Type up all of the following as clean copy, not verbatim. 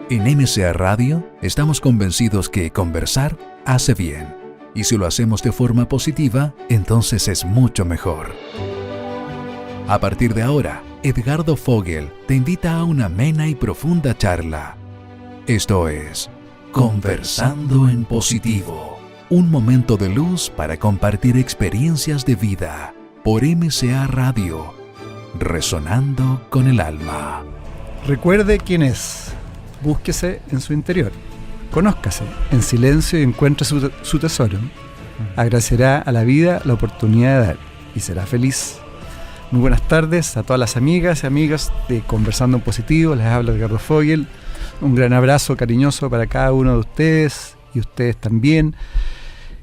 En MCA Radio estamos convencidos que conversar hace bien. Y si lo hacemos de forma positiva, entonces es mucho mejor. A partir de ahora, Edgardo Fogel te invita a una amena y profunda charla. Esto es Conversando en Positivo. Un momento de luz para compartir experiencias de vida. Por MCA Radio. Resonando con el alma. Recuerde quién es. Búsquese en su interior. Conózcase en silencio y encuentre su tesoro. Agradecerá a la vida la oportunidad de dar y será feliz. Muy buenas tardes a todas las amigas y amigos de Conversando en Positivo. Les habla Edgardo Fogel. Un gran abrazo cariñoso para cada uno de ustedes y ustedes también.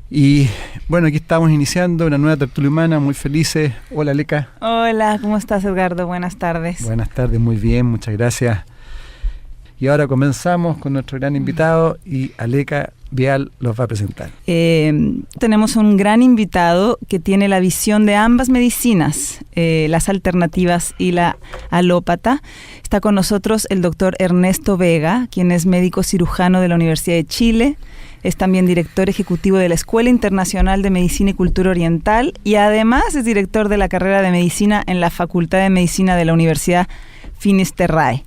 Y bueno, aquí estamos iniciando una nueva tertulia humana, muy felices. Hola, Aleca. Hola, ¿cómo estás, Edgardo? Buenas tardes. Buenas tardes, muy bien, muchas gracias. Y ahora comenzamos con nuestro gran invitado y Aleca Vial los va a presentar. Tenemos un gran invitado que tiene la visión de ambas medicinas, las alternativas y la alópata. Está con nosotros el doctor Ernesto Vega, quien es médico cirujano de la Universidad de Chile. Es también director ejecutivo de la Escuela Internacional de Medicina y Cultura Oriental y además es director de la carrera de Medicina en la Facultad de Medicina de la Universidad Finisterrae.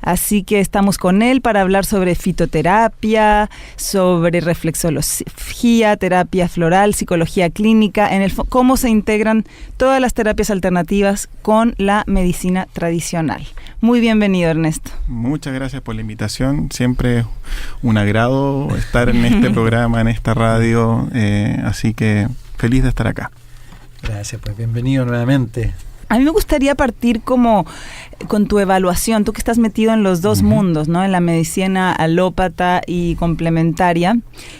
Así que estamos con él para hablar sobre fitoterapia, sobre reflexología, terapia floral, psicología clínica, cómo se integran todas las terapias alternativas con la medicina tradicional. Muy bienvenido, Ernesto. Muchas gracias por la invitación. Siempre es un agrado estar en este programa, en esta radio, así que feliz de estar acá. Gracias, pues bienvenido nuevamente. A mí me gustaría partir como con tu evaluación, tú que estás metido en los dos mundos, ¿no? En la medicina alópata y complementaria.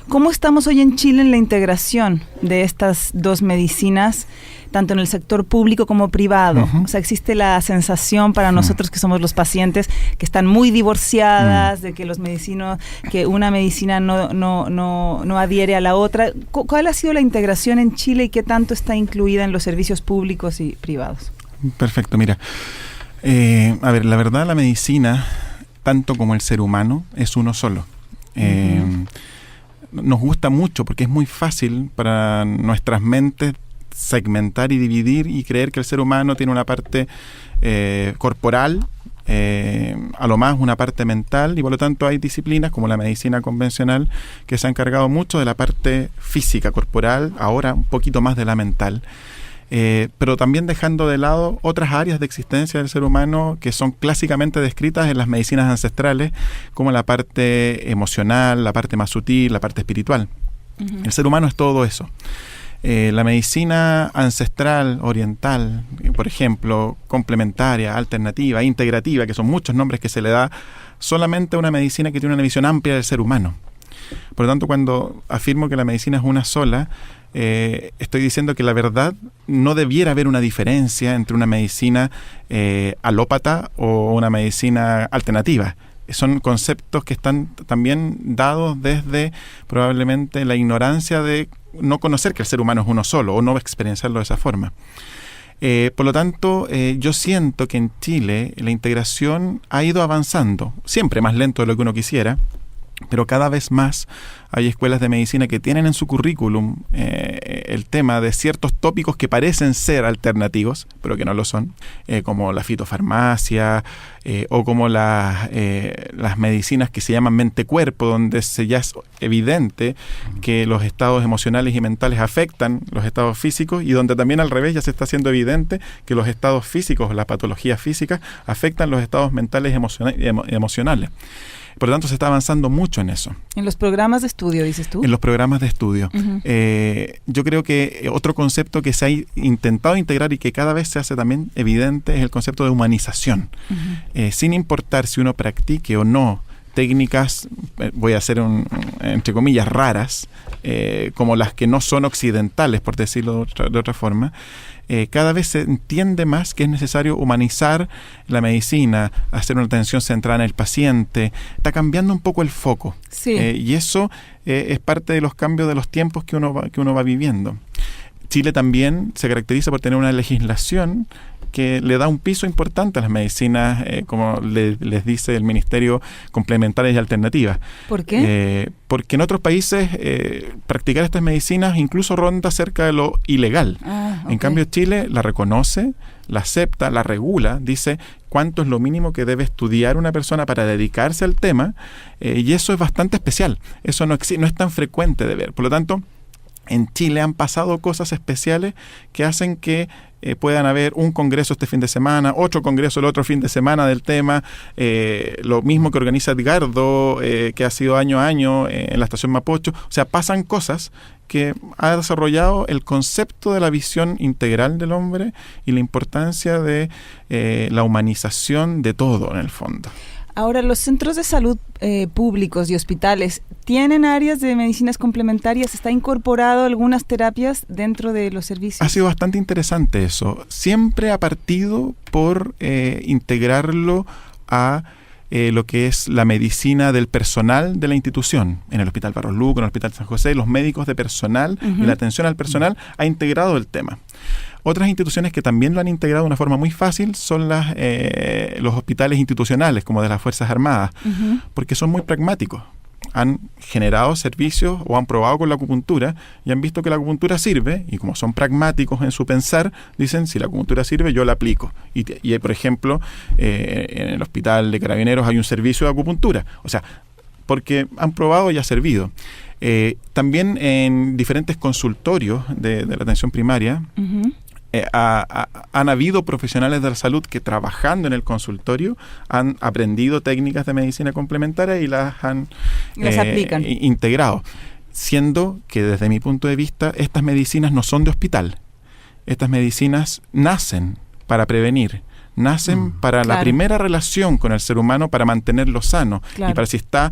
¿Cómo estamos hoy en Chile en la integración de estas dos medicinas, tanto en el sector público como privado? O sea, existe la sensación para nosotros que somos los pacientes que están muy divorciadas, de que los medicinos, que una medicina no adhiere a la otra. ¿Cuál ha sido la integración en Chile y qué tanto está incluida en los servicios públicos y privados? Perfecto, mira. A ver, la verdad, la medicina, tanto como el ser humano, es uno solo. Nos gusta mucho porque es muy fácil para nuestras mentes segmentar y dividir y creer que el ser humano tiene una parte corporal, a lo más una parte mental, y por lo tanto hay disciplinas como la medicina convencional que se han encargado mucho de la parte física, corporal, ahora un poquito más de la mental. Pero también dejando de lado otras áreas de existencia del ser humano que son clásicamente descritas en las medicinas ancestrales, como la parte emocional, la parte más sutil, la parte espiritual. El ser humano es todo eso. La medicina ancestral oriental, por ejemplo, complementaria, alternativa, integrativa, que son muchos nombres que se le da solamente a una medicina que tiene una visión amplia del ser humano. Por lo tanto, cuando afirmo que la medicina es una sola, estoy diciendo que la verdad no debiera haber una diferencia entre una medicina alópata o una medicina alternativa. Son conceptos que están también dados desde probablemente la ignorancia de no conocer que el ser humano es uno solo o no experienciarlo de esa forma. Por lo tanto, yo siento que en Chile la integración ha ido avanzando, siempre más lento de lo que uno quisiera, pero cada vez más hay escuelas de medicina que tienen en su currículum el tema de ciertos tópicos que parecen ser alternativos, pero que no lo son, como la fitofarmacia o como las medicinas que se llaman mente-cuerpo, donde ya es evidente que los estados emocionales y mentales afectan los estados físicos, y donde también al revés ya se está haciendo evidente que los estados físicos, las patologías físicas, afectan los estados mentales y emocionales. Por lo tanto, se está avanzando mucho en eso. ¿En los programas de estudio, dices tú? En los programas de estudio. Yo creo que otro concepto que se ha intentado integrar y que cada vez se hace también evidente es el concepto de humanización. Sin importar si uno practique o no técnicas, voy a hacer entre comillas, raras, como las que no son occidentales, por decirlo de otra forma, cada vez se entiende más que es necesario humanizar la medicina, hacer una atención centrada en el paciente. Está cambiando un poco el foco. Sí. Y eso es parte de los cambios de los tiempos que uno va viviendo. Chile también se caracteriza por tener una legislación que le da un piso importante a las medicinas, como les dice el Ministerio, complementarias y alternativas. ¿Por qué? Porque en otros países practicar estas medicinas incluso ronda cerca de lo ilegal. En cambio, Chile la reconoce, la acepta, la regula, dice cuánto es lo mínimo que debe estudiar una persona para dedicarse al tema, y eso es bastante especial. Eso no es tan frecuente de ver. Por lo tanto, en Chile han pasado cosas especiales que hacen que puedan haber un congreso este fin de semana, otro congreso el otro fin de semana del tema, lo mismo que organiza Edgardo, que ha sido año a año en la estación Mapocho. O sea, pasan cosas que ha desarrollado el concepto de la visión integral del hombre y la importancia de la humanización de todo en el fondo. Ahora, los centros de salud públicos y hospitales, ¿tienen áreas de medicinas complementarias? ¿Está incorporado algunas terapias dentro de los servicios? Ha sido bastante interesante eso. Siempre ha partido por integrarlo a lo que es la medicina del personal de la institución. En el Hospital Barros Luco, en el Hospital San José, los médicos de personal y la atención al personal ha integrado el tema. Otras instituciones que también lo han integrado de una forma muy fácil son los hospitales institucionales, como de las Fuerzas Armadas, porque son muy pragmáticos. Han generado servicios o han probado con la acupuntura y han visto que la acupuntura sirve, y como son pragmáticos en su pensar, dicen, si la acupuntura sirve, yo la aplico. Y por ejemplo, en el Hospital de Carabineros hay un servicio de acupuntura. O sea, porque han probado y ha servido. También en diferentes consultorios de la atención primaria, han habido profesionales de la salud que, trabajando en el consultorio, han aprendido técnicas de medicina complementaria y las han aplican. Integrado, siendo que desde mi punto de vista estas medicinas no son de hospital. Estas medicinas nacen para prevenir, nacen para la primera relación con el ser humano, para mantenerlo sano, y para, si está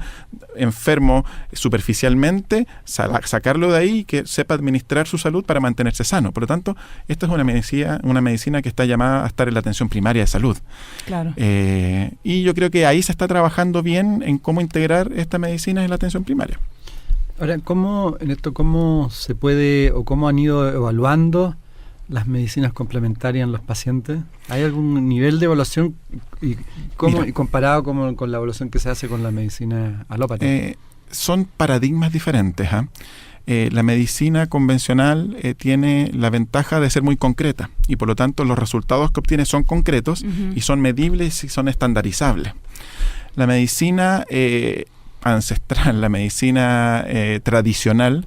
enfermo superficialmente, sacarlo de ahí y que sepa administrar su salud para mantenerse sano. Por lo tanto, esta es una medicina que está llamada a estar en la atención primaria de salud. Claro. Y yo creo que ahí se está trabajando bien en cómo integrar esta medicina en la atención primaria. Ahora, ¿cómo se puede, o cómo han ido evaluando las medicinas complementarias en los pacientes? ¿Hay algún nivel de evaluación y comparado con la evaluación que se hace con la medicina alópata? Son paradigmas diferentes. La medicina convencional tiene la ventaja de ser muy concreta y por lo tanto los resultados que obtiene son concretos y son medibles y son estandarizables. La medicina ancestral, la medicina tradicional,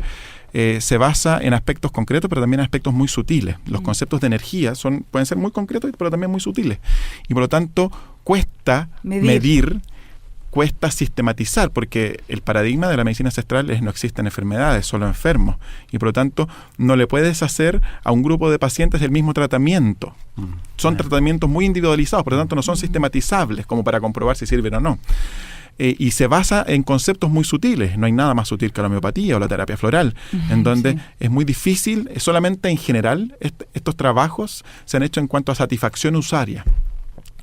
se basa en aspectos concretos, pero también en aspectos muy sutiles. Los conceptos de energía pueden ser muy concretos, pero también muy sutiles. Y por lo tanto, cuesta medir, cuesta sistematizar, porque el paradigma de la medicina ancestral es no existen enfermedades, solo enfermos. Y por lo tanto, no le puedes hacer a un grupo de pacientes el mismo tratamiento. Son tratamientos muy individualizados, por lo tanto no son sistematizables como para comprobar si sirven o no. Y se basa en conceptos muy sutiles. No hay nada más sutil que la homeopatía o la terapia floral, en donde es muy difícil. Solamente en general estos trabajos se han hecho en cuanto a satisfacción usuaria.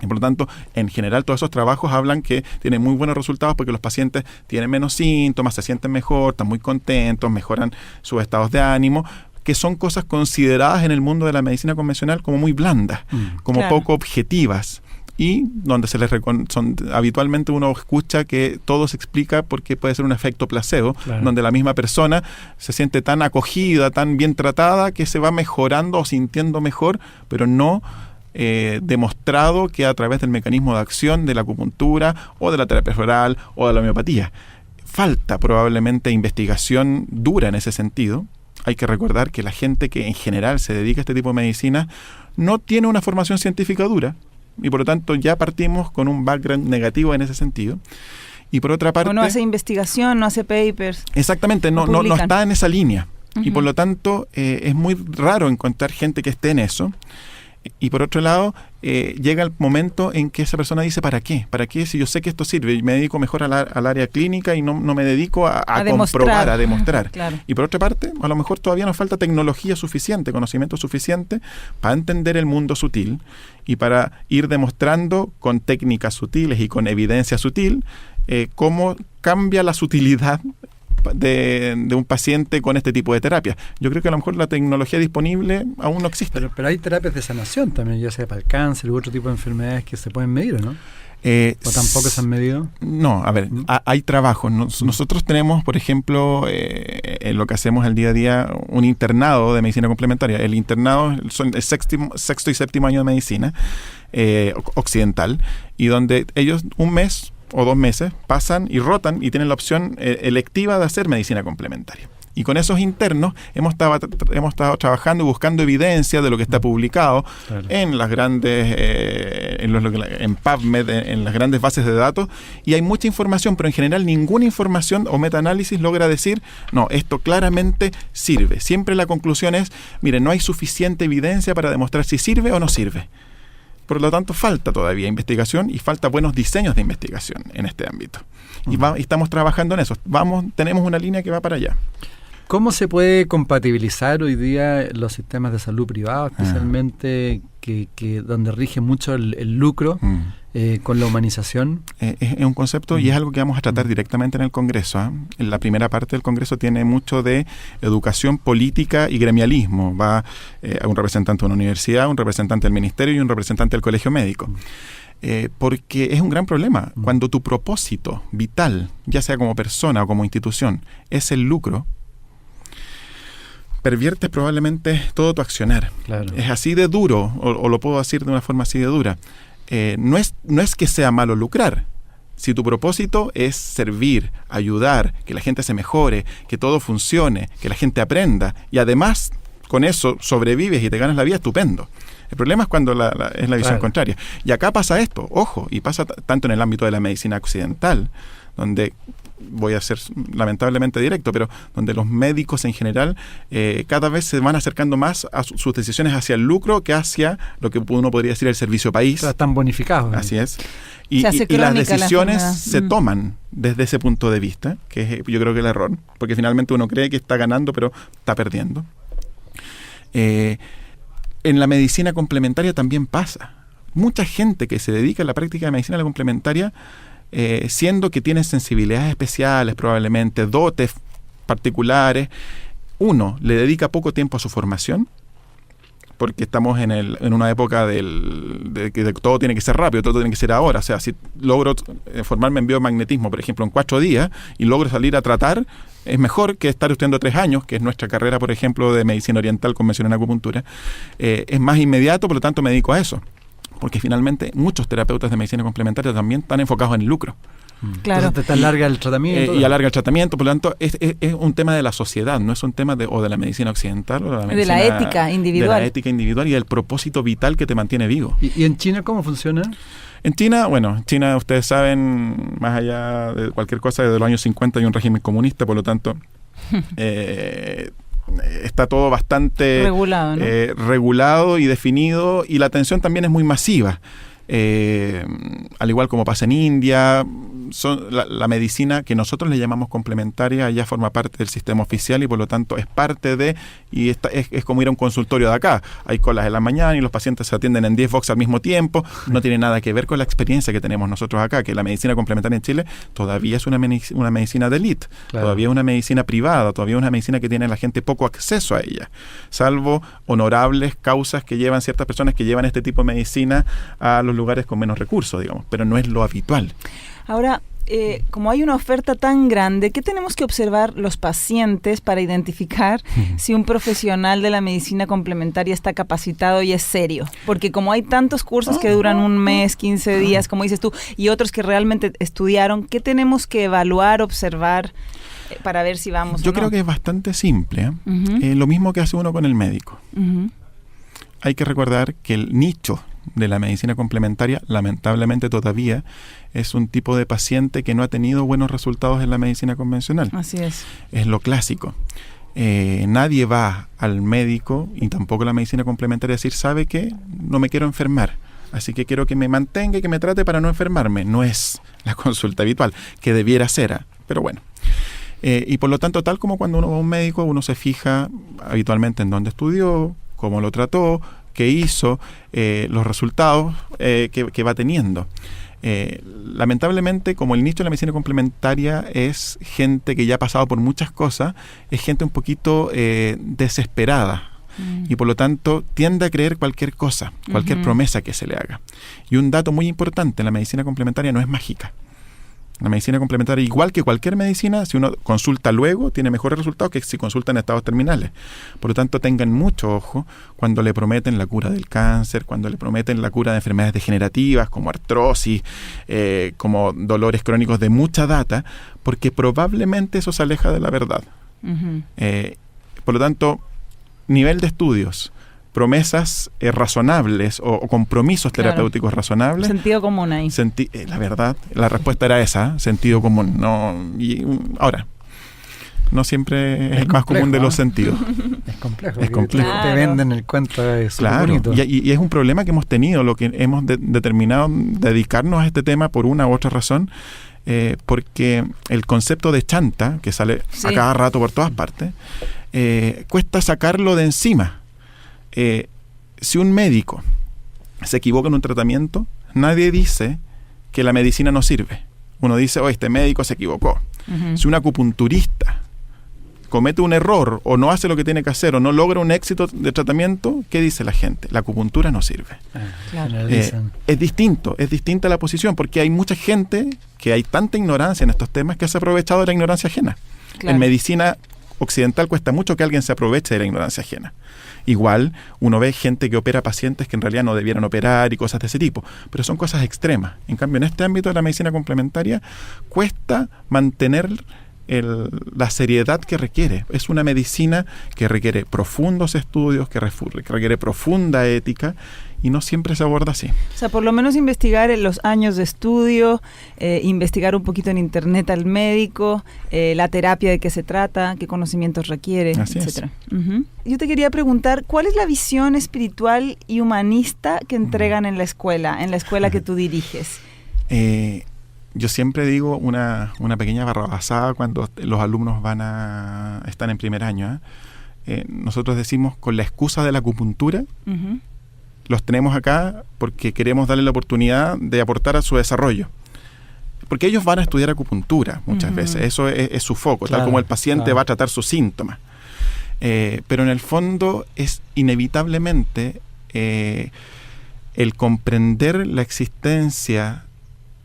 Y por lo tanto, en general, todos esos trabajos hablan que tienen muy buenos resultados porque los pacientes tienen menos síntomas, se sienten mejor, están muy contentos, mejoran sus estados de ánimo, que son cosas consideradas en el mundo de la medicina convencional como muy blandas, como poco objetivas. Y donde habitualmente uno escucha que todo se explica porque puede ser un efecto placebo, donde la misma persona se siente tan acogida, tan bien tratada, que se va mejorando o sintiendo mejor, pero no demostrado que a través del mecanismo de acción de la acupuntura o de la terapia floral o de la homeopatía. Falta probablemente investigación dura en ese sentido. Hay que recordar que la gente que en general se dedica a este tipo de medicina no tiene una formación científica dura, y por lo tanto ya partimos con un background negativo en ese sentido. Y por otra parte... O no hace investigación, no hace papers. Exactamente, no está en esa línea. Y por lo tanto es muy raro encontrar gente que esté en eso. Y por otro lado, llega el momento en que esa persona dice, ¿para qué? ¿Para qué si yo sé que esto sirve? Y me dedico mejor al área clínica y no me dedico a comprobar, a demostrar. Claro. Y por otra parte, a lo mejor todavía nos falta tecnología suficiente, conocimiento suficiente para entender el mundo sutil y para ir demostrando con técnicas sutiles y con evidencia sutil cómo cambia la sutilidad de un paciente con este tipo de terapia. Yo creo que a lo mejor la tecnología disponible aún no existe. Pero hay terapias de sanación también, ya sea para el cáncer u otro tipo de enfermedades que se pueden medir, ¿no? ¿O tampoco se han medido? No, a ver, hay trabajos. Nosotros tenemos, por ejemplo, en lo que hacemos el día a día, un internado de medicina complementaria. El internado son el sexto y séptimo año de medicina occidental, y donde ellos un mes o 2 meses pasan y rotan y tienen la opción electiva de hacer medicina complementaria. Y con esos internos hemos estado trabajando y buscando evidencia de lo que está publicado en las grandes, en PubMed, en las grandes bases de datos, y hay mucha información, pero en general ninguna información o metaanálisis logra decir, no, esto claramente sirve. Siempre la conclusión es, mire, no hay suficiente evidencia para demostrar si sirve o no sirve. Por lo tanto, falta todavía investigación y falta buenos diseños de investigación en este ámbito. Y estamos trabajando en eso. Tenemos una línea que va para allá. ¿Cómo se puede compatibilizar hoy día los sistemas de salud privados, especialmente que donde rige mucho el lucro, con la humanización? Es un concepto y es algo que vamos a tratar directamente en el Congreso. En la primera parte del Congreso tiene mucho de educación política y gremialismo. Va un representante de una universidad, un representante del ministerio y un representante del colegio médico. Porque es un gran problema. Cuando tu propósito vital, ya sea como persona o como institución, es el lucro, perviertes probablemente todo tu accionar. Claro. Es así de duro, o lo puedo decir de una forma así de dura. No es que sea malo lucrar. Si tu propósito es servir, ayudar, que la gente se mejore, que todo funcione, que la gente aprenda, y además con eso sobrevives y te ganas la vida, estupendo. El problema es cuando es la visión contraria. Y acá pasa esto, ojo, y pasa tanto en el ámbito de la medicina occidental, donde voy a ser lamentablemente directo, pero donde los médicos en general cada vez se van acercando más a sus decisiones hacia el lucro que hacia lo que uno podría decir el servicio país. Están bonificados. Así es. Y las decisiones se toman desde ese punto de vista, que es, yo creo que el error, porque finalmente uno cree que está ganando, pero está perdiendo. En la medicina complementaria también pasa. Mucha gente que se dedica a la práctica de medicina complementaria, siendo que tiene sensibilidades especiales, probablemente dotes particulares, uno, le dedica poco tiempo a su formación, porque estamos en una época de que todo tiene que ser rápido, todo tiene que ser ahora. O sea, si logro formarme en biomagnetismo, por ejemplo, en 4 días, y logro salir a tratar, es mejor que estar estudiando 3 años, que es nuestra carrera, por ejemplo, de medicina oriental convencional en acupuntura. Es más inmediato, por lo tanto me dedico a eso. Porque finalmente muchos terapeutas de medicina complementaria también están enfocados en el lucro. Claro. Entonces te alarga el tratamiento. Y alarga el tratamiento, por lo tanto, es un tema de la sociedad, no es un tema de la medicina occidental o de la ética individual. De la ética individual y del propósito vital que te mantiene vivo. ¿Y en China cómo funciona? En China, China, ustedes saben, más allá de cualquier cosa, desde los años 50 hay un régimen comunista, por lo tanto, está todo bastante regulado, ¿no? Regulado y definido, y la atención también es muy masiva. Al igual como pasa en India, la medicina que nosotros le llamamos complementaria ya forma parte del sistema oficial y por lo tanto es parte de, y es como ir a un consultorio de acá. Hay colas en la mañana y los pacientes se atienden en 10 boxes al mismo tiempo. No tiene nada que ver con la experiencia que tenemos nosotros acá, que la medicina complementaria en Chile todavía es una medicina de élite, claro. Todavía es una medicina privada, todavía es una medicina que tiene la gente poco acceso a ella, salvo honorables causas que llevan ciertas personas que llevan este tipo de medicina a los lugares con menos recursos, digamos, pero no es lo habitual. Ahora, como hay una oferta tan grande, ¿qué tenemos que observar los pacientes para identificar si un profesional de la medicina complementaria está capacitado y es serio? Porque como hay tantos cursos que duran un mes, 15 días, como dices tú, y otros que realmente estudiaron, ¿qué tenemos que evaluar, observar para ver si vamos Yo creo que es bastante simple, lo mismo que hace uno con el médico. Hay que recordar que el nicho de la medicina complementaria, lamentablemente todavía, es un tipo de paciente que no ha tenido buenos resultados en la medicina convencional. Así es. Es lo clásico. Nadie va al médico, y tampoco la medicina complementaria, a decir, ¿sabe qué? No me quiero enfermar, así que quiero que me mantenga y que me trate para no enfermarme. No es la consulta habitual, que debiera ser, pero bueno. Y por lo tanto, tal como cuando uno va a un médico, uno se fija habitualmente en dónde estudió, cómo lo trató, qué hizo, los resultados que va teniendo. Lamentablemente, como el nicho de la medicina complementaria es gente que ya ha pasado por muchas cosas, es gente un poquito desesperada. Y por lo tanto tiende a creer cualquier cosa, cualquier promesa que se le haga. Y un dato muy importante, la medicina complementaria no es mágica. La medicina complementaria, igual que cualquier medicina, si uno consulta luego, tiene mejores resultados que si consulta en estados terminales. Por lo tanto, tengan mucho ojo cuando le prometen la cura del cáncer, cuando le prometen la cura de enfermedades degenerativas como artrosis, como dolores crónicos de mucha data, porque probablemente eso se aleja de la verdad. Por lo tanto, nivel de estudios, promesas razonables o compromisos terapéuticos razonables. Sentido común ahí. La verdad, la respuesta era esa, sentido común. Ahora, no siempre es el más común de los sentidos. Es complejo. Es complejo. Te venden el cuento de eso. Claro, y es un problema que hemos tenido, lo que hemos determinado dedicarnos a este tema por una u otra razón, porque el concepto de chanta, que sale a cada rato por todas partes, cuesta sacarlo de encima. Si un médico se equivoca en un tratamiento, nadie dice que la medicina no sirve. Uno dice, este médico se equivocó. Si un acupunturista comete un error o no hace lo que tiene que hacer o no logra un éxito de tratamiento, ¿qué dice la gente? La acupuntura no sirve. Es distinta la posición, porque hay mucha gente que hay tanta ignorancia en estos temas que se ha aprovechado de la ignorancia ajena. En medicina occidental cuesta mucho que alguien se aproveche de la ignorancia ajena. Igual uno ve gente que opera pacientes que en realidad no debieran operar y cosas de ese tipo, pero son cosas extremas. En cambio, en este ámbito de la medicina complementaria cuesta mantener la seriedad que requiere. Es una medicina que requiere profundos estudios, que requiere profunda ética, y no siempre se aborda así. O sea, por lo menos investigar los años de estudio, investigar un poquito en internet al médico, la terapia de qué se trata, qué conocimientos requiere, etcétera. Yo te quería preguntar, ¿cuál es la visión espiritual y humanista que entregan en la escuela que tú diriges? Yo siempre digo una pequeña barrabasada cuando los alumnos están en primer año. Nosotros decimos, con la excusa de la acupuntura, los tenemos acá porque queremos darle la oportunidad de aportar a su desarrollo. Porque ellos van a estudiar acupuntura muchas veces, eso es su foco, tal como el paciente va a tratar sus síntomas. Pero en el fondo es inevitablemente el comprender la existencia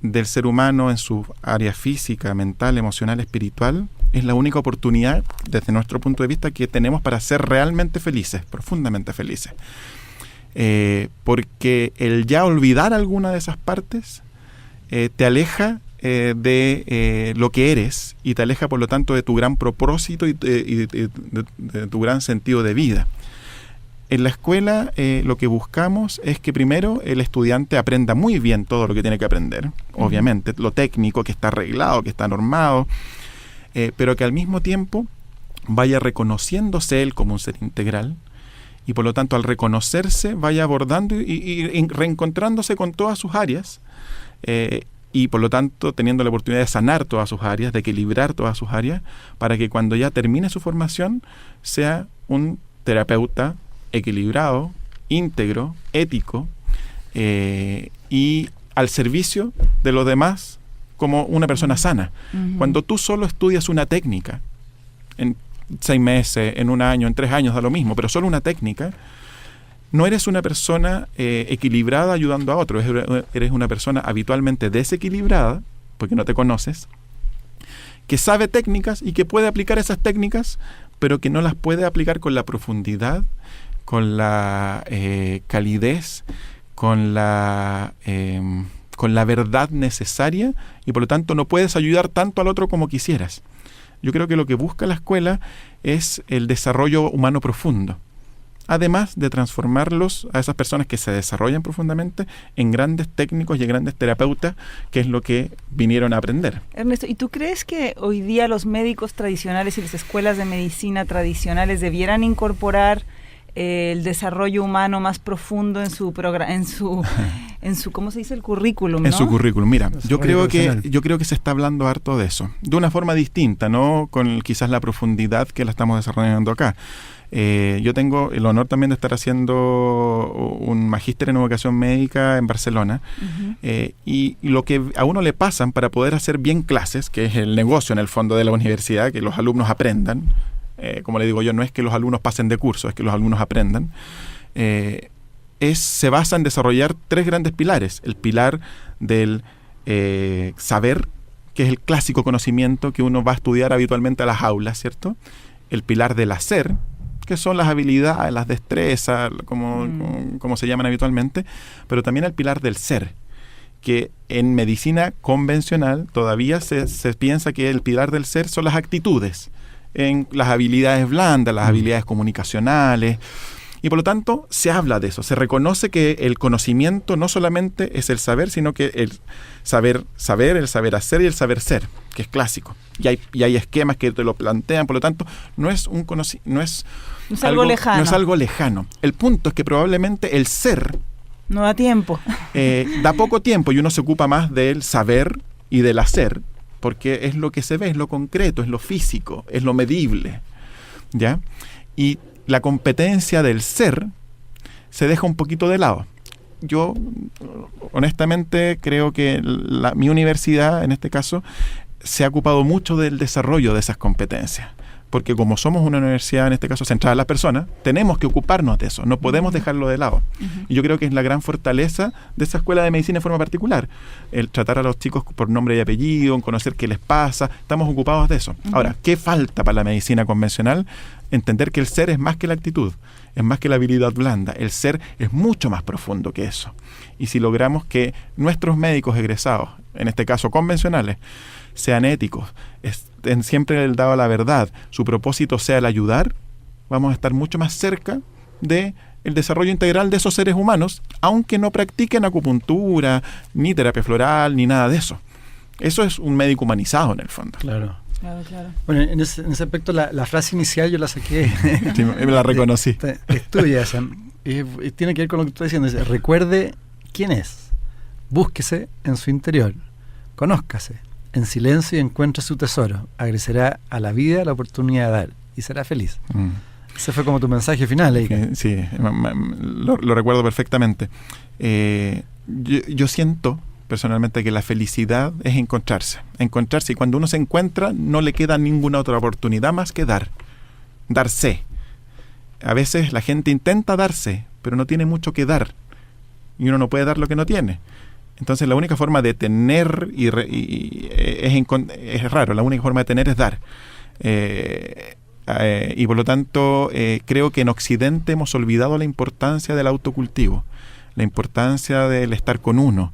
del ser humano en su área física, mental, emocional, espiritual, es la única oportunidad, desde nuestro punto de vista, que tenemos para ser realmente felices, profundamente felices. Porque el ya olvidar alguna de esas partes te aleja de lo que eres y te aleja, por lo tanto, de tu gran propósito y de tu gran sentido de vida. En la escuela lo que buscamos es que primero el estudiante aprenda muy bien todo lo que tiene que aprender, obviamente, lo técnico, que está arreglado, que está normado, pero que al mismo tiempo vaya reconociéndose él como un ser integral y por lo tanto al reconocerse vaya abordando y reencontrándose con todas sus áreas y por lo tanto teniendo la oportunidad de sanar todas sus áreas, de equilibrar todas sus áreas, para que cuando ya termine su formación sea un terapeuta equilibrado, íntegro, ético y al servicio de los demás como una persona sana. Cuando tú solo estudias una técnica, en 6 meses, en 1 año, en 3 años, da lo mismo, pero solo una técnica, no eres una persona equilibrada ayudando a otros, eres una persona habitualmente desequilibrada, porque no te conoces, que sabe técnicas y que puede aplicar esas técnicas, pero que no las puede aplicar con la profundidad, con la calidez, con la verdad necesaria, y por lo tanto no puedes ayudar tanto al otro como quisieras. Yo creo que lo que busca la escuela es el desarrollo humano profundo, además de transformarlos a esas personas que se desarrollan profundamente en grandes técnicos y en grandes terapeutas, que es lo que vinieron a aprender. Ernesto, ¿y tú crees que hoy día los médicos tradicionales y las escuelas de medicina tradicionales debieran incorporar el desarrollo humano más profundo en su ¿cómo se dice? El currículum, ¿no? En su currículum. Mira, yo creo profesional. que se está hablando harto de eso, de una forma distinta, no con quizás la profundidad que la estamos desarrollando acá. Yo tengo el honor también de estar haciendo un magíster en educación médica en Barcelona. Y lo que a uno le pasan para poder hacer bien clases, que es el negocio en el fondo de la universidad, que los alumnos aprendan, como le digo yo, no es que los alumnos pasen de curso, es que los alumnos aprendan, se basa en desarrollar 3 grandes pilares. El pilar del saber, que es el clásico conocimiento que uno va a estudiar habitualmente a las aulas, ¿cierto? El pilar del hacer, que son las habilidades, las destrezas, como se llaman habitualmente, pero también el pilar del ser, que en medicina convencional todavía se piensa que el pilar del ser son las actitudes, en las habilidades blandas, las habilidades comunicacionales, y por lo tanto se habla de eso, se reconoce que el conocimiento no solamente es el saber, sino que el saber, el saber hacer y el saber ser, que es clásico. Y hay esquemas que te lo plantean, por lo tanto, no es algo lejano. No es algo lejano. El punto es que probablemente el ser no da tiempo. Da poco tiempo y uno se ocupa más del saber y del hacer, porque es lo que se ve, es lo concreto, es lo físico, es lo medible, ¿ya? Y la competencia del ser se deja un poquito de lado. Yo, honestamente, creo que mi universidad, en este caso, se ha ocupado mucho del desarrollo de esas competencias. Porque como somos una universidad, en este caso, centrada en las personas, tenemos que ocuparnos de eso, no podemos dejarlo de lado. Y yo creo que es la gran fortaleza de esa escuela de medicina en forma particular, el tratar a los chicos por nombre y apellido, conocer qué les pasa, estamos ocupados de eso. Ahora, ¿qué falta para la medicina convencional? Entender que el ser es más que la actitud, es más que la habilidad blanda, el ser es mucho más profundo que eso. Y si logramos que nuestros médicos egresados, en este caso convencionales, sean éticos, estén siempre el dado a la verdad, su propósito sea el ayudar, vamos a estar mucho más cerca de el desarrollo integral de esos seres humanos, aunque no practiquen acupuntura, ni terapia floral, ni nada de eso. Eso es un médico humanizado en el fondo. Claro. Claro. Bueno, en ese aspecto la frase inicial yo la saqué. Sí, me la reconocí. Es tuya esa. Tiene que ver con lo que tú estás diciendo. Dice, recuerde quién es. Búsquese en su interior. Conózcase. En silencio y encuentre su tesoro. Agradecerá a la vida la oportunidad de dar y será feliz. Ese fue como tu mensaje final ahí. Sí, lo recuerdo perfectamente. Yo siento personalmente que la felicidad es encontrarse, y cuando uno se encuentra no le queda ninguna otra oportunidad más que darse. A veces la gente intenta darse, pero no tiene mucho que dar, y uno no puede dar lo que no tiene. Entonces la única forma de tener es raro, la única forma de tener es dar. Y por lo tanto creo que en Occidente hemos olvidado la importancia del autocultivo, la importancia del estar con uno.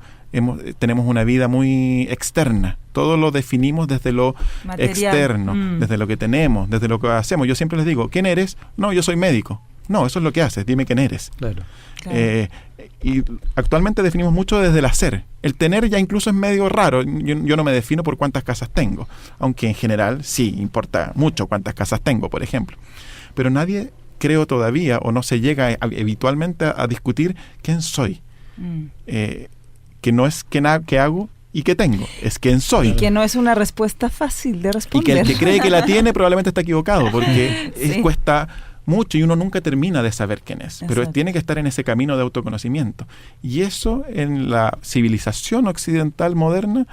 Tenemos una vida muy externa, todo lo definimos desde lo material, externo, desde lo que tenemos, desde lo que hacemos. Yo siempre les digo, ¿quién eres? No, yo soy médico. No, eso es lo que haces, dime quién eres. Claro. Y actualmente definimos mucho desde el hacer. El tener ya incluso es medio raro. Yo no me defino por cuántas casas tengo, aunque en general sí importa mucho cuántas casas tengo, por ejemplo. Pero nadie, creo todavía, o no se llega habitualmente a discutir quién soy. Que no es qué hago y qué tengo, es quién soy. Y que no es una respuesta fácil de responder. Y que el que cree que la tiene probablemente está equivocado, porque sí, cuesta mucho y uno nunca termina de saber quién es. Exacto. Pero tiene que estar en ese camino de autoconocimiento. Y eso en la civilización occidental moderna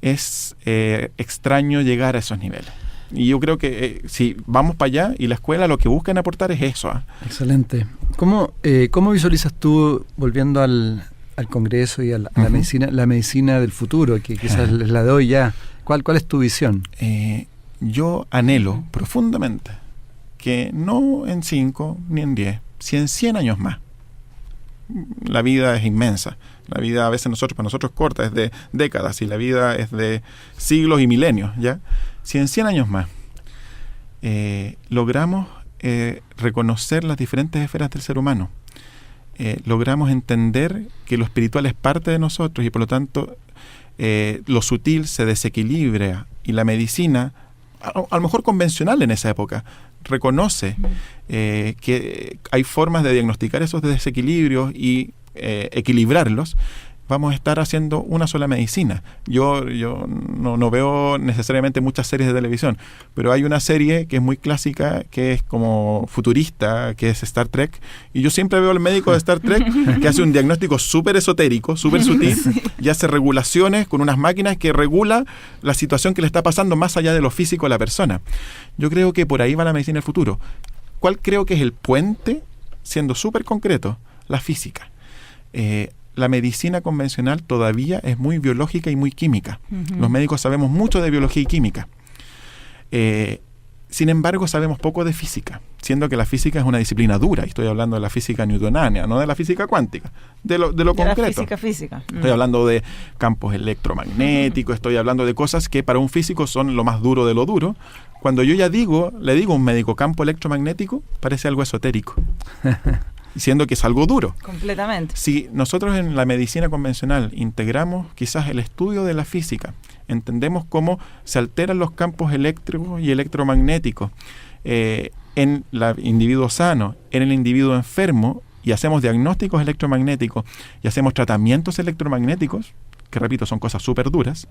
es extraño llegar a esos niveles. Y yo creo que si vamos para allá, y la escuela lo que busca en aportar es eso. Excelente. ¿Cómo visualizas tú, volviendo al Congreso y a la medicina del futuro, que quizás es la de hoy ya? ¿Cuál es tu visión? Yo anhelo profundamente que no en 5 ni en 10, si en 100 años más. La vida es inmensa. La vida a veces para nosotros es corta, es de décadas, y la vida es de siglos y milenios, ¿ya? Si en 100 años más logramos reconocer las diferentes esferas del ser humano, logramos entender que lo espiritual es parte de nosotros y por lo tanto lo sutil se desequilibra, y la medicina, a lo mejor convencional en esa época, reconoce que hay formas de diagnosticar esos desequilibrios y equilibrarlos, vamos a estar haciendo una sola medicina. Yo no veo necesariamente muchas series de televisión, pero hay una serie que es muy clásica, que es como futurista, que es Star Trek, y yo siempre veo al médico de Star Trek que hace un diagnóstico súper esotérico, súper sutil, y hace regulaciones con unas máquinas que regula la situación que le está pasando más allá de lo físico a la persona. Yo creo que por ahí va la medicina del futuro. ¿Cuál creo que es el puente? Siendo súper concreto, la física. La medicina convencional todavía es muy biológica y muy química. Los médicos sabemos mucho de biología y química. Sin embargo, sabemos poco de física, siendo que la física es una disciplina dura. Y estoy hablando de la física newtonánea, no de la física cuántica, de lo concreto. La física. Estoy hablando de campos electromagnéticos, estoy hablando de cosas que para un físico son lo más duro de lo duro. Cuando yo ya le digo a un médico campo electromagnético, parece algo esotérico. Siendo que es algo duro. Completamente. Si nosotros en la medicina convencional integramos quizás el estudio de la física, entendemos cómo se alteran los campos eléctricos y electromagnéticos en el individuo sano, en el individuo enfermo, y hacemos diagnósticos electromagnéticos y hacemos tratamientos electromagnéticos, que repito, son cosas súper duras,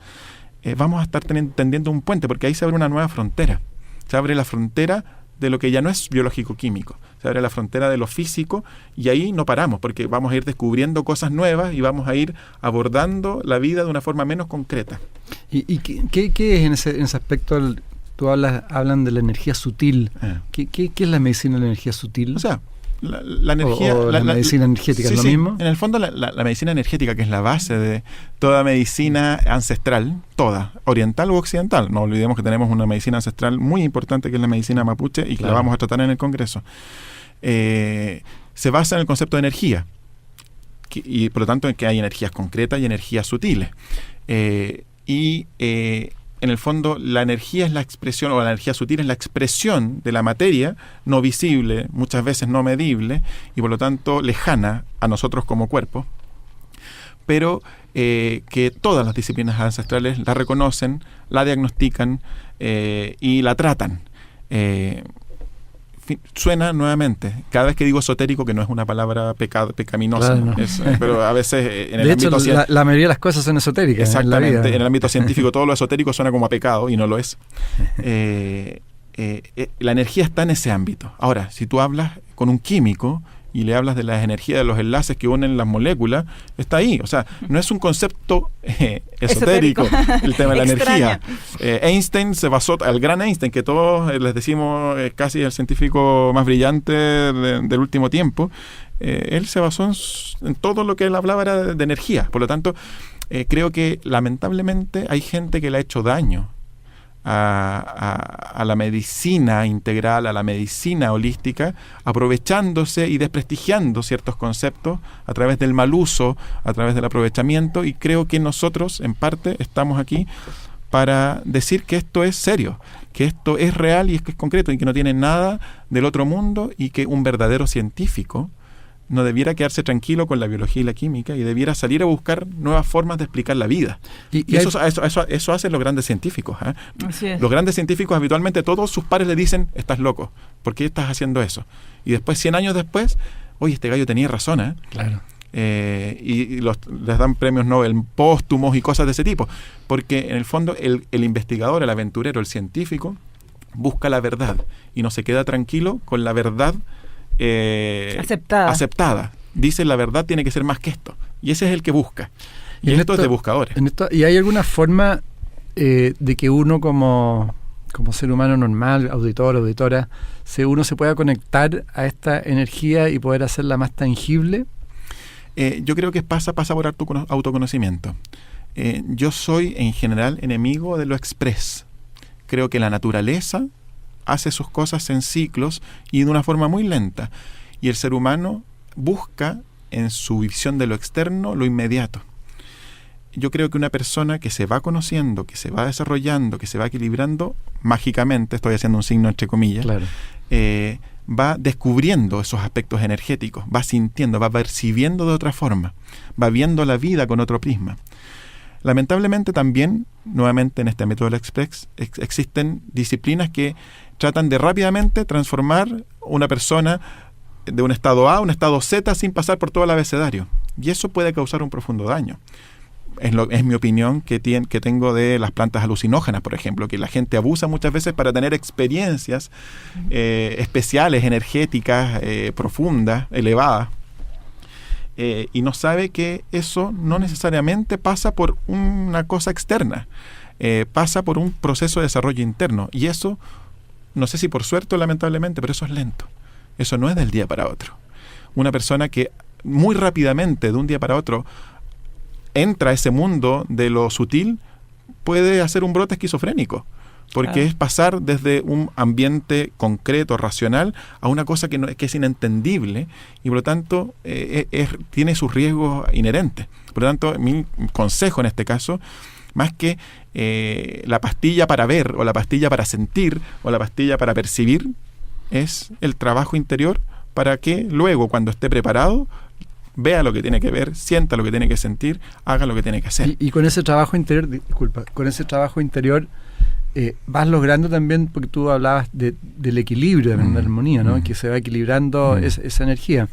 vamos a estar tendiendo un puente, porque ahí se abre una nueva frontera. Se abre la frontera de lo que ya no es biológico-químico. Se abre la frontera de lo físico y ahí no paramos, porque vamos a ir descubriendo cosas nuevas y vamos a ir abordando la vida de una forma menos concreta. ¿Y qué es en ese aspecto? Tú hablan de la energía sutil. ¿Qué es la medicina de la energía sutil? O sea, la energía... la medicina energética, sí, ¿es lo mismo? En el fondo la medicina energética, que es la base de toda medicina ancestral, toda, oriental u occidental. No olvidemos que tenemos una medicina ancestral muy importante, que es la medicina mapuche, y que la vamos a tratar en el Congreso. Se basa en el concepto de energía, y por lo tanto en que hay energías concretas y energías sutiles. En el fondo, la energía es la expresión, o la energía sutil es la expresión de la materia no visible, muchas veces no medible, y por lo tanto lejana a nosotros como cuerpo, pero que todas las disciplinas ancestrales la reconocen, la diagnostican y la tratan. Suena nuevamente, cada vez que digo esotérico, que no es una palabra pecaminosa, claro, no. pero a veces en el de hecho, ámbito... la mayoría de las cosas son esotéricas. Exactamente, en la vida. en el ámbito científico todo lo esotérico suena como a pecado y no lo es. La energía está en ese ámbito. Ahora, si tú hablas con un químico y le hablas de las energías de los enlaces que unen las moléculas, está ahí. O sea, no es un concepto esotérico el tema de la energía. Einstein se basó, el gran Einstein, que todos les decimos casi el científico más brillante del último tiempo, él se basó en todo lo que él hablaba era de energía. Por lo tanto, creo que lamentablemente hay gente que le ha hecho daño a la medicina integral, a la medicina holística, aprovechándose y desprestigiando ciertos conceptos a través del mal uso, a través del aprovechamiento, y creo que nosotros en parte estamos aquí para decir que esto es serio, que esto es real y es que es concreto y que no tiene nada del otro mundo, y que un verdadero científico no debiera quedarse tranquilo con la biología y la química y debiera salir a buscar nuevas formas de explicar la vida. Y eso hacen los grandes científicos. Así es. Los grandes científicos habitualmente todos sus pares le dicen, estás loco, ¿por qué estás haciendo eso? Y después, 100 años después, oye, este gallo tenía razón. Claro. Les dan premios Nobel póstumos y cosas de ese tipo, porque en el fondo el investigador, el aventurero, el científico busca la verdad y no se queda tranquilo con la verdad aceptada. Dice, la verdad tiene que ser más que esto, y ese es el que busca, y esto es de buscadores. ¿Y hay alguna forma de que uno como ser humano normal, auditor, auditora, uno se pueda conectar a esta energía y poder hacerla más tangible? Yo creo que pasa por autoconocimiento. Yo soy en general enemigo de lo express. Creo que la naturaleza hace sus cosas en ciclos y de una forma muy lenta, y el ser humano busca en su visión de lo externo lo inmediato. Yo creo que una persona que se va conociendo, que se va desarrollando, que se va equilibrando mágicamente, estoy haciendo un signo entre comillas, claro, va descubriendo esos aspectos energéticos, va sintiendo, va percibiendo de otra forma, va viendo la vida con otro prisma. Lamentablemente también, nuevamente en este método del Express, existen disciplinas que tratan de rápidamente transformar una persona de un estado A a un estado Z sin pasar por todo el abecedario. Y eso puede causar un profundo daño. Es mi opinión que tengo de las plantas alucinógenas, por ejemplo, que la gente abusa muchas veces para tener experiencias especiales, energéticas, profundas, elevadas. Y no sabe que eso no necesariamente pasa por una cosa externa, pasa por un proceso de desarrollo interno. Y eso, no sé si por suerte o lamentablemente, pero eso es lento. Eso no es del día para otro. Una persona que muy rápidamente, de un día para otro, entra a ese mundo de lo sutil, puede hacer un brote esquizofrénico. Porque es pasar desde un ambiente concreto, racional, a una cosa que es inentendible y por lo tanto tiene sus riesgos inherentes. Por lo tanto, mi consejo en este caso, más que la pastilla para ver o la pastilla para sentir o la pastilla para percibir, es el trabajo interior para que luego, cuando esté preparado, vea lo que tiene que ver, sienta lo que tiene que sentir, haga lo que tiene que hacer. Y con ese trabajo interior, vas logrando también, porque tú hablabas del equilibrio, de la armonía, ¿no? Que se va equilibrando esa energía.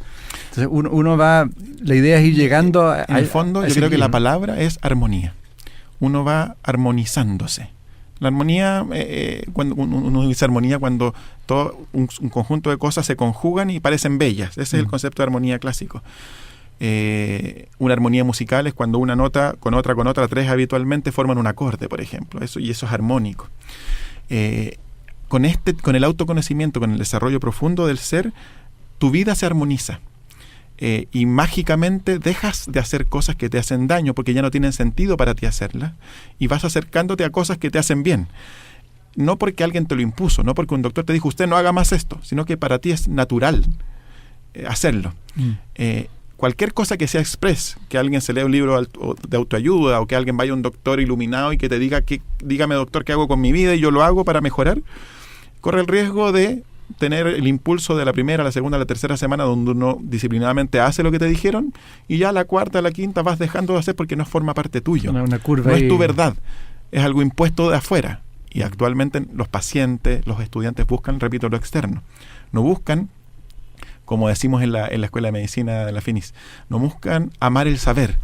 Entonces uno va, la idea es ir llegando en el fondo, yo creo que la palabra es armonía. Uno va armonizándose. La armonía, cuando uno dice armonía, cuando todo un conjunto de cosas se conjugan y parecen bellas. Ese es el concepto de armonía clásico. Una armonía musical es cuando una nota con otra, tres habitualmente forman un acorde, por ejemplo. Eso es armónico. Con el autoconocimiento, con el desarrollo profundo del ser, tu vida se armoniza. Y mágicamente dejas de hacer cosas que te hacen daño porque ya no tienen sentido para ti hacerlas, y vas acercándote a cosas que te hacen bien. No porque alguien te lo impuso, no porque un doctor te dijo usted no haga más esto, sino que para ti es natural hacerlo. Cualquier cosa que sea express, que alguien se lea un libro de autoayuda o que alguien vaya a un doctor iluminado y que te diga dígame doctor qué hago con mi vida y yo lo hago para mejorar, corre el riesgo de tener el impulso de la primera, la segunda, la tercera semana donde uno disciplinadamente hace lo que te dijeron y ya la cuarta, la quinta vas dejando de hacer porque no forma parte tuyo. Una curva no es tu verdad, es algo impuesto de afuera. Y actualmente los pacientes, los estudiantes buscan, repito, lo externo. No buscan, como decimos en la Escuela de Medicina de la FINIS, no buscan amar el saber.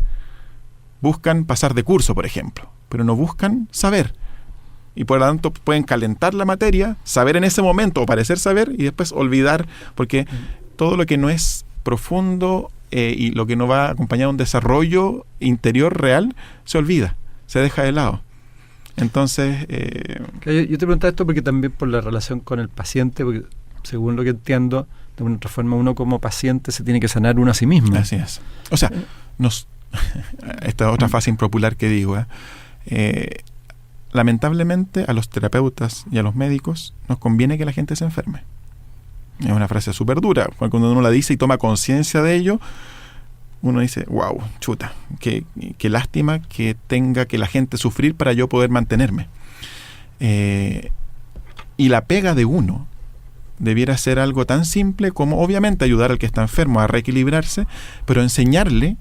Buscan pasar de curso, por ejemplo, pero no buscan saber. Y por lo tanto pueden calentar la materia, saber en ese momento o parecer saber y después olvidar, porque todo lo que no es profundo y lo que no va acompañado de un desarrollo interior real, se olvida, se deja de lado. Entonces... Yo te preguntaba esto porque también por la relación con el paciente, porque según lo que entiendo, de una otra forma uno como paciente se tiene que sanar uno a sí mismo. Así es. O sea, esta otra frase impopular que digo, lamentablemente a los terapeutas y a los médicos nos conviene que la gente se enferme. Es una frase súper dura. Cuando uno la dice y toma conciencia de ello, uno dice, wow, chuta, qué lástima que tenga que la gente sufrir para yo poder mantenerme. Y la pega de uno debiera ser algo tan simple como obviamente ayudar al que está enfermo a reequilibrarse, pero enseñarle,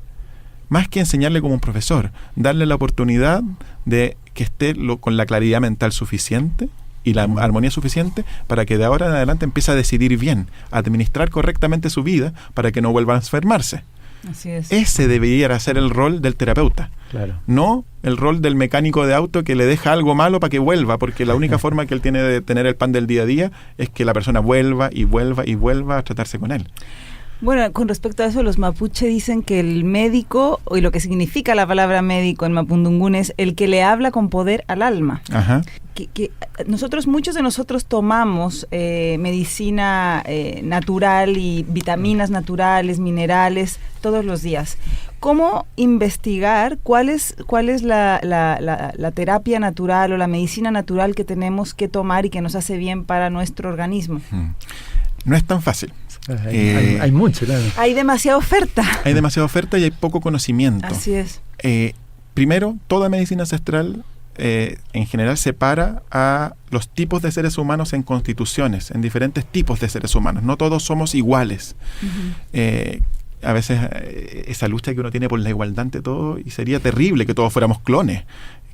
más que enseñarle como un profesor, darle la oportunidad de que esté con la claridad mental suficiente y la armonía suficiente para que de ahora en adelante empiece a decidir bien, a administrar correctamente su vida para que no vuelva a enfermarse. Así es. Ese debería ser el rol del terapeuta. Claro. No el rol del mecánico de auto que le deja algo malo para que vuelva, porque la única forma que él tiene de tener el pan del día a día es que la persona vuelva y vuelva y vuelva a tratarse con él. Bueno, con respecto a eso, los mapuche dicen que el médico, y lo que significa la palabra médico en mapudungún, es el que le habla con poder al alma. Ajá. Que muchos de nosotros tomamos medicina natural y vitaminas naturales, minerales, todos los días. ¿Cómo investigar cuál es la terapia natural o la medicina natural que tenemos que tomar y que nos hace bien para nuestro organismo? No es tan fácil. Hay mucho, claro. Hay demasiada oferta. Hay demasiada oferta y hay poco conocimiento. Así es. Primero, toda medicina ancestral en general separa a los tipos de seres humanos en constituciones, en diferentes tipos de seres humanos. No todos somos iguales. a veces esa lucha que uno tiene por la igualdad ante todo, y sería terrible que todos fuéramos clones,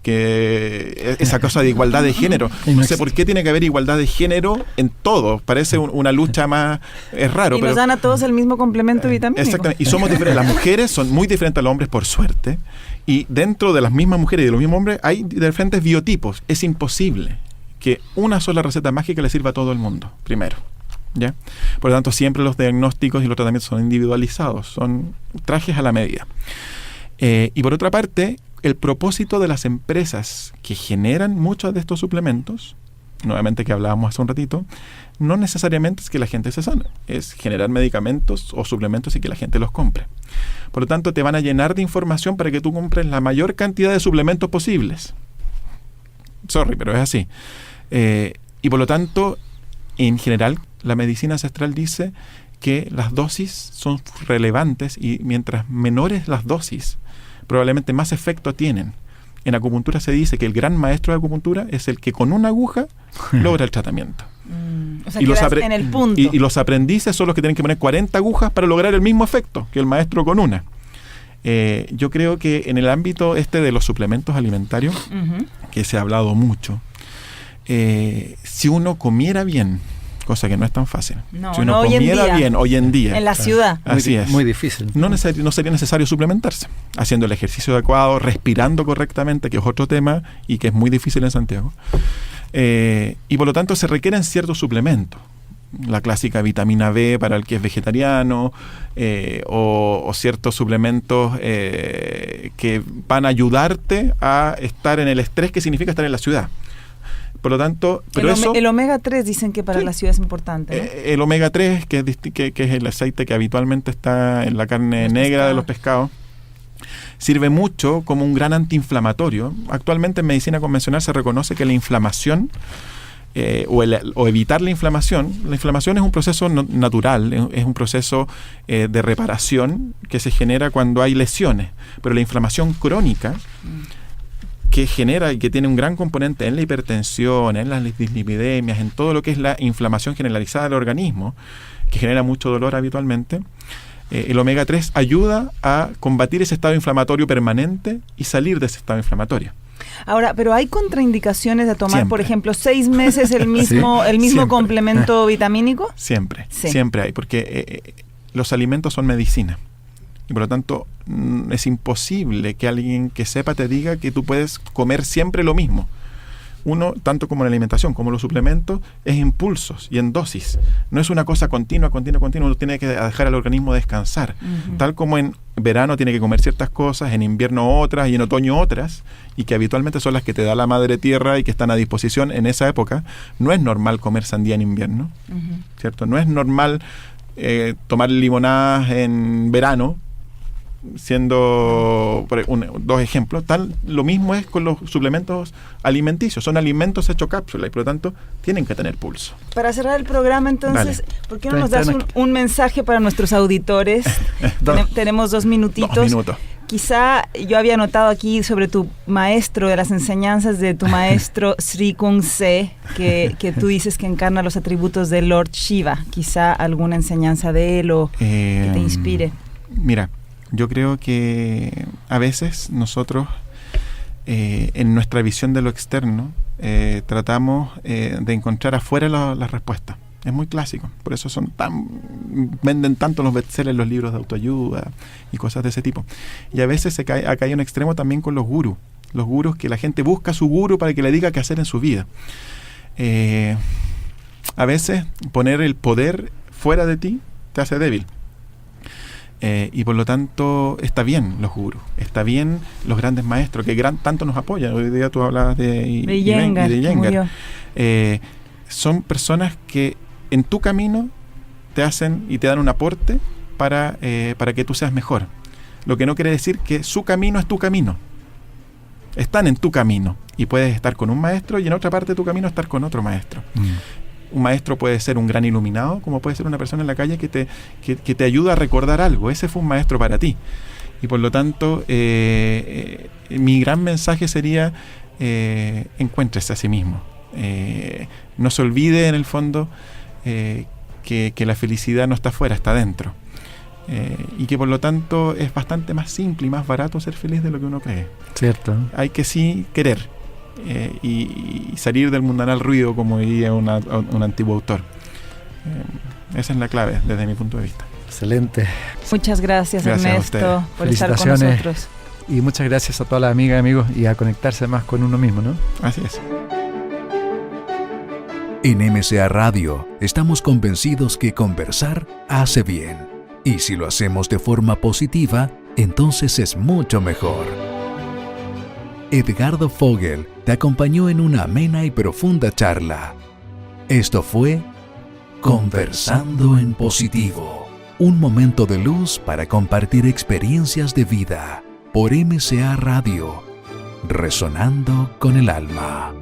que esa cosa de igualdad de género, no sé por qué tiene que haber igualdad de género en todo, parece una lucha más, es raro. Y pero nos dan a todos el mismo complemento vitamínico. Exactamente, y somos diferentes, las mujeres son muy diferentes a los hombres por suerte, y dentro de las mismas mujeres y de los mismos hombres hay diferentes biotipos. Es imposible que una sola receta mágica le sirva a todo el mundo, primero, ¿ya? Por lo tanto, siempre los diagnósticos y los tratamientos son individualizados, son trajes a la medida. Y por otra parte, el propósito de las empresas que generan muchos de estos suplementos, nuevamente que hablábamos hace un ratito, no necesariamente es que la gente se sane, es generar medicamentos o suplementos y que la gente los compre. Por lo tanto, te van a llenar de información para que tú compres la mayor cantidad de suplementos posibles. Sorry, pero es así. Y por lo tanto, en general, la medicina ancestral dice que las dosis son relevantes, y mientras menores las dosis, probablemente más efecto tienen. En acupuntura se dice que el gran maestro de acupuntura es el que con una aguja logra el tratamiento. O sea, que en el punto. Y los aprendices son los que tienen que poner 40 agujas para lograr el mismo efecto que el maestro con una. Yo creo que en el ámbito de los suplementos alimentarios, que se ha hablado mucho, si uno comiera bien, cosa que no es tan fácil. Si uno comiera bien hoy en día. En la ciudad. Así es. Muy difícil. No sería necesario suplementarse. Haciendo el ejercicio adecuado, respirando correctamente, que es otro tema y que es muy difícil en Santiago. Y por lo tanto se requieren ciertos suplementos. La clásica vitamina B para el que es vegetariano, o ciertos suplementos que van a ayudarte a estar en el estrés que significa estar en la ciudad. Por lo tanto, el omega 3 dicen que para la ciudad es importante, ¿no? El omega 3, que es el aceite que habitualmente está en la carne negra de los pescados, sirve mucho como un gran antiinflamatorio. Actualmente en medicina convencional se reconoce que la inflamación, o evitar la inflamación es un proceso natural, es un proceso de reparación que se genera cuando hay lesiones, pero la inflamación crónica, que genera y que tiene un gran componente en la hipertensión, en las dislipidemias, en todo lo que es la inflamación generalizada del organismo, que genera mucho dolor habitualmente, el omega 3 ayuda a combatir ese estado inflamatorio permanente y salir de ese estado inflamatorio. Ahora, pero hay contraindicaciones de tomar, Siempre. por ejemplo, 6 meses el mismo Siempre. complemento vitamínico. Siempre hay, porque los alimentos son medicina. Y por lo tanto, es imposible que alguien que sepa te diga que tú puedes comer siempre lo mismo. Uno, tanto como la alimentación, como los suplementos, es impulsos y en dosis. No es una cosa continua. Uno tiene que dejar al organismo descansar. Tal como en verano tiene que comer ciertas cosas, en invierno otras y en otoño otras, y que habitualmente son las que te da la madre tierra y que están a disposición en esa época. No es normal comer sandía en invierno, ¿cierto? No es normal tomar limonadas en verano, siendo dos ejemplos. Lo mismo es con los suplementos alimenticios, son alimentos hechos cápsula y por lo tanto tienen que tener pulso. Para cerrar el programa, entonces, Dale. ¿por qué no nos das un mensaje para nuestros auditores? Tenemos 2 minutitos. 2 minutos. Quizá yo había notado aquí sobre tu maestro, de las enseñanzas de tu maestro Sri Kung-se, que tú dices que encarna los atributos de Lord Shiva. Quizá alguna enseñanza de él o que te inspire. Mira, yo creo que a veces nosotros, en nuestra visión de lo externo, tratamos de encontrar afuera las respuestas. Es muy clásico, por eso venden tanto los bestsellers, los libros de autoayuda y cosas de ese tipo. Y a veces acá hay un extremo también con los gurús. Los gurús, que la gente busca a su gurú para que le diga qué hacer en su vida. A veces poner el poder fuera de ti te hace débil. Y por lo tanto está bien los gurús, está bien los grandes maestros que tanto nos apoyan. Hoy día tú hablabas de Iyengar. Son personas que en tu camino te hacen y te dan un aporte para que tú seas mejor. Lo que no quiere decir que su camino es tu camino. Están en tu camino y puedes estar con un maestro y en otra parte de tu camino estar con otro maestro. Un maestro puede ser un gran iluminado, como puede ser una persona en la calle que te ayuda a recordar algo. Ese fue un maestro para ti. Y por lo tanto, mi gran mensaje sería, encuéntrese a sí mismo. No se olvide, en el fondo, que la felicidad no está afuera, está dentro. y que por lo tanto es bastante más simple y más barato ser feliz de lo que uno cree. Cierto. Hay que sí querer y salir del mundanal ruido, como diría un antiguo autor. Esa es la clave desde mi punto de vista. Excelente. Muchas gracias, Ernesto, por estar con nosotros. Y muchas gracias a todas las amigas y amigos y a conectarse más con uno mismo, ¿no? Así es. En MCA Radio estamos convencidos que conversar hace bien. Y si lo hacemos de forma positiva, entonces es mucho mejor. Edgardo Fogel te acompañó en una amena y profunda charla. Esto fue Conversando en Positivo, un momento de luz para compartir experiencias de vida por MCA Radio, resonando con el alma.